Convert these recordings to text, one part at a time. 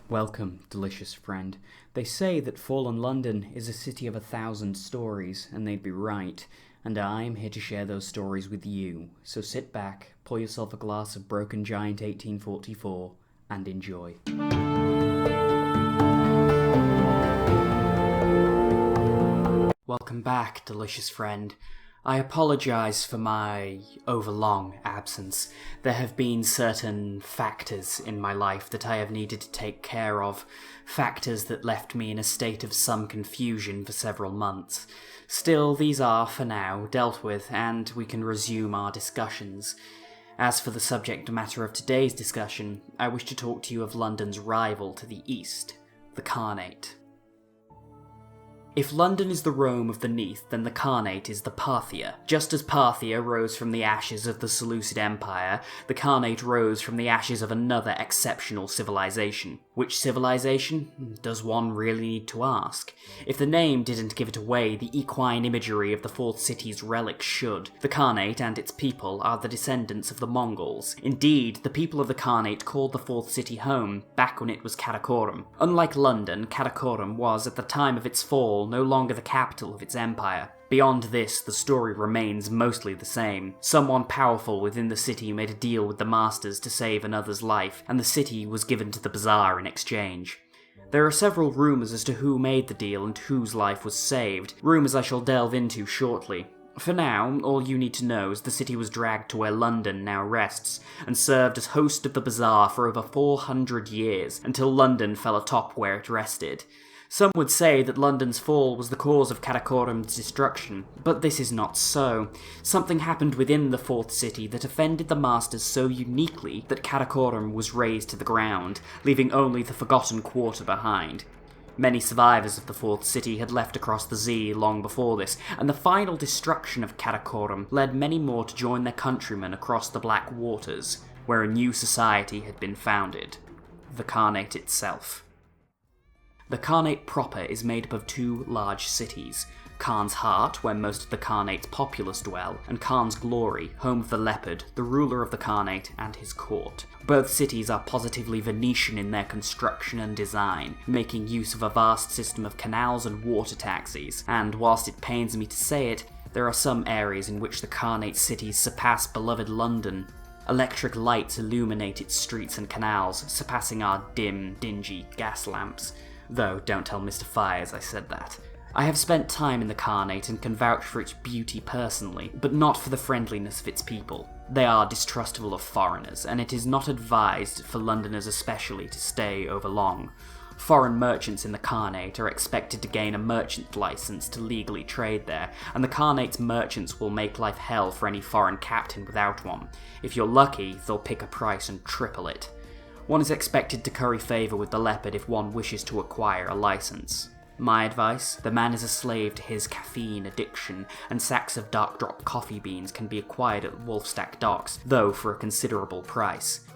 Welcome, delicious friend. They say that fallen London is a city of 1,000 stories, and they'd be right. And I'm here to share those stories with you. So sit back, pour yourself a glass of Broken Giant 1844, and enjoy. Welcome back, delicious friend. I apologise for my overlong absence. There have been certain factors in my life that I have needed to take care of, factors that left me in a state of some confusion for several months. Still, these are, for now, dealt with, and we can resume our discussions. As for the subject matter of today's discussion, I wish to talk to you of London's rival to the east, the Khanate. If London is the Rome of the Neath, then the Khanate is the Parthia. Just as Parthia rose from the ashes of the Seleucid Empire, the Khanate rose from the ashes of another exceptional civilization. Which civilization? Does one really need to ask? If the name didn't give it away, the equine imagery of the Fourth City's relics should. The Khanate and its people are the descendants of the Mongols. Indeed, the people of the Khanate called the Fourth City home, back when it was Karakorum. Unlike London, Karakorum was, at the time of its fall, no longer the capital of its empire. Beyond this, the story remains mostly the same. Someone powerful within the city made a deal with the masters to save another's life, and the city was given to the bazaar in exchange. There are several rumours as to who made the deal and whose life was saved, rumours I shall delve into shortly. For now, all you need to know is the city was dragged to where London now rests, and served as host of the bazaar for over 400 years, until London fell atop where it rested. Some would say that London's fall was the cause of Karakorum's destruction, but this is not so. Something happened within the Fourth City that offended the masters so uniquely that Karakorum was razed to the ground, leaving only the forgotten quarter behind. Many survivors of the Fourth City had left across the Zee long before this, and the final destruction of Karakorum led many more to join their countrymen across the Black Waters, where a new society had been founded. The Khanate itself. The Khanate proper is made up of two large cities, Khan's Heart, where most of the Khanate's populace dwell, and Khan's Glory, home of the Leopard, the ruler of the Khanate, and his court. Both cities are positively Venetian in their construction and design, making use of a vast system of canals and water taxis, and whilst it pains me to say it, there are some areas in which the Khanate cities surpass beloved London. Electric lights illuminate its streets and canals, surpassing our dim, dingy gas lamps. Though, don't tell Mr. Fires I said that. I have spent time in the Khanate and can vouch for its beauty personally, but not for the friendliness of its people. They are distrustful of foreigners, and it is not advised, for Londoners especially, to stay over long. Foreign merchants in the Khanate are expected to gain a merchant license to legally trade there, and the Khanate's merchants will make life hell for any foreign captain without one. If you're lucky, they'll pick a price and triple it. One is expected to curry favour with the Leopard if one wishes to acquire a license. My advice? The man is a slave to his caffeine addiction, and sacks of dark drop coffee beans can be acquired at Wolfstack Docks, though for a considerable price.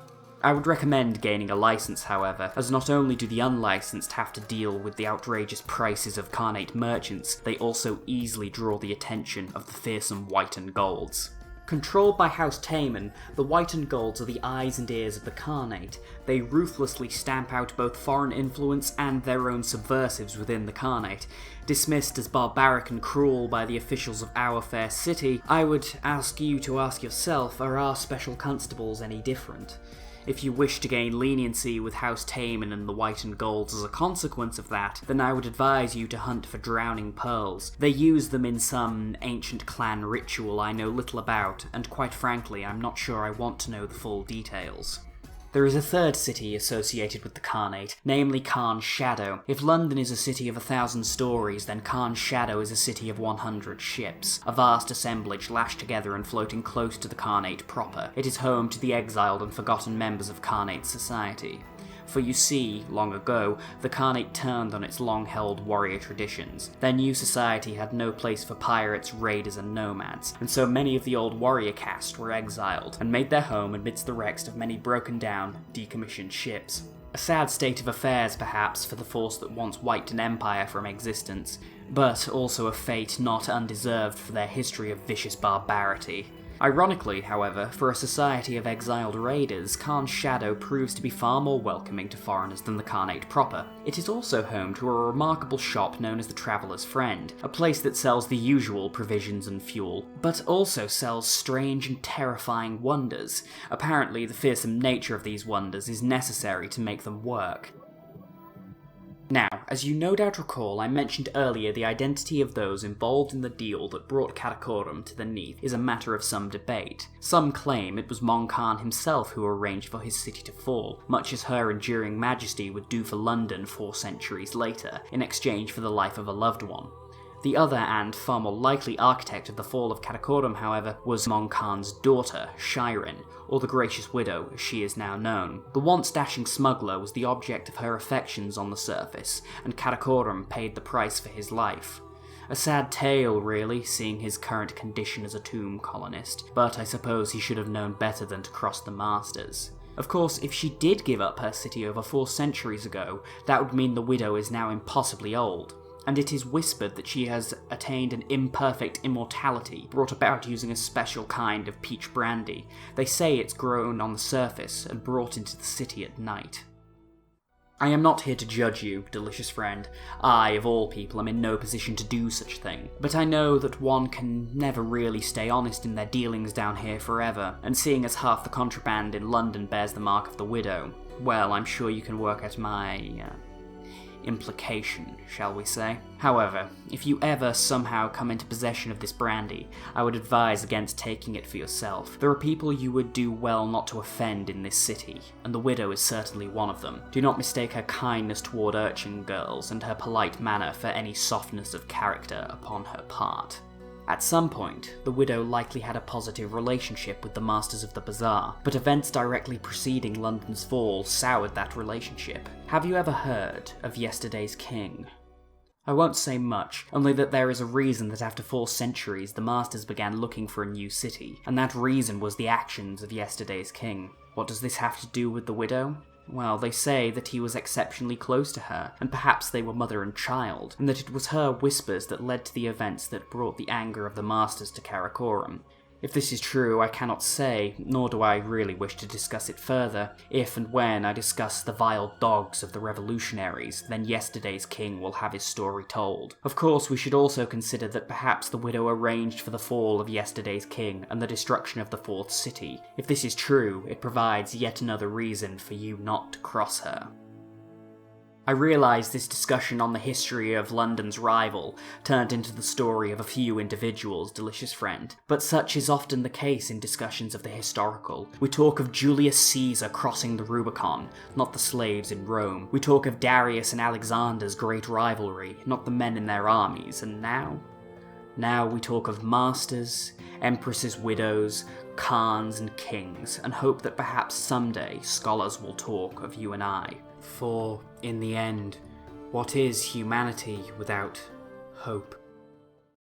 I would recommend gaining a license, however, as not only do the unlicensed have to deal with the outrageous prices of Khanate merchants, they also easily draw the attention of the fearsome White and Golds. Controlled by House Taman, the White and Golds are the eyes and ears of the Khanate. They ruthlessly stamp out both foreign influence and their own subversives within the Khanate. Dismissed as barbaric and cruel by the officials of our fair city, I would ask you to ask yourself, are our special constables any different? If you wish to gain leniency with House Taman and the White and Golds as a consequence of that, then I would advise you to hunt for drowning pearls. They use them in some ancient clan ritual I know little about, and quite frankly, I'm not sure I want to know the full details. There is a third city associated with the Khanate, namely Khan's Shadow. If London is a city of 1,000 stories, then Khan's Shadow is a city of 100 ships, a vast assemblage lashed together and floating close to the Khanate proper. It is home to the exiled and forgotten members of Khanate society. For you see, long ago, the Khanate turned on its long-held warrior traditions. Their new society had no place for pirates, raiders, and nomads, and so many of the old warrior caste were exiled, and made their home amidst the wrecks of many broken-down, decommissioned ships. A sad state of affairs, perhaps, for the force that once wiped an empire from existence, but also a fate not undeserved for their history of vicious barbarity. Ironically, however, for a society of exiled raiders, Khan's shadow proves to be far more welcoming to foreigners than the Khanate proper. It is also home to a remarkable shop known as the Traveller's Friend, a place that sells the usual provisions and fuel, but also sells strange and terrifying wonders. Apparently, the fearsome nature of these wonders is necessary to make them work. Now, as you no doubt recall, I mentioned earlier the identity of those involved in the deal that brought Karakorum to the Neath is a matter of some debate. Some claim it was Mon Khan himself who arranged for his city to fall, much as Her Enduring Majesty would do for London 4 centuries later, in exchange for the life of a loved one. The other and far more likely architect of the fall of Karakorum, however, was Mon Khan's daughter, Shirin, or the Gracious Widow as she is now known. The once dashing smuggler was the object of her affections on the surface, and Karakorum paid the price for his life. A sad tale, really, seeing his current condition as a tomb colonist, but I suppose he should have known better than to cross the masters. Of course, if she did give up her city over 4 centuries ago, that would mean the widow is now impossibly old, and it is whispered that she has attained an imperfect immortality brought about using a special kind of peach brandy. They say it's grown on the surface and brought into the city at night. I am not here to judge you, delicious friend. I, of all people, am in no position to do such a thing. But I know that one can never really stay honest in their dealings down here forever, and seeing as half the contraband in London bears the mark of the widow, well, I'm sure you can work out my implication, shall we say. However, if you ever somehow come into possession of this brandy, I would advise against taking it for yourself. There are people you would do well not to offend in this city, and the widow is certainly one of them. Do not mistake her kindness toward urchin girls and her polite manner for any softness of character upon her part. At some point, the widow likely had a positive relationship with the masters of the bazaar, but events directly preceding London's fall soured that relationship. Have you ever heard of Yesterday's King? I won't say much, only that there is a reason that after 4 centuries the masters began looking for a new city, and that reason was the actions of Yesterday's King. What does this have to do with the widow? Well, they say that he was exceptionally close to her, and perhaps they were mother and child, and that it was her whispers that led to the events that brought the anger of the masters to Karakorum. If this is true, I cannot say, nor do I really wish to discuss it further. If and when I discuss the vile dogs of the revolutionaries, then Yesterday's King will have his story told. Of course, we should also consider that perhaps the widow arranged for the fall of Yesterday's King and the destruction of the 4th city. If this is true, it provides yet another reason for you not to cross her. I realise this discussion on the history of London's rival turned into the story of a few individuals, delicious friend, but such is often the case in discussions of the historical. We talk of Julius Caesar crossing the Rubicon, not the slaves in Rome. We talk of Darius and Alexander's great rivalry, not the men in their armies, and now we talk of masters, empresses' widows, khans and kings, and hope that perhaps someday scholars will talk of you and I. For, in the end, what is humanity without hope?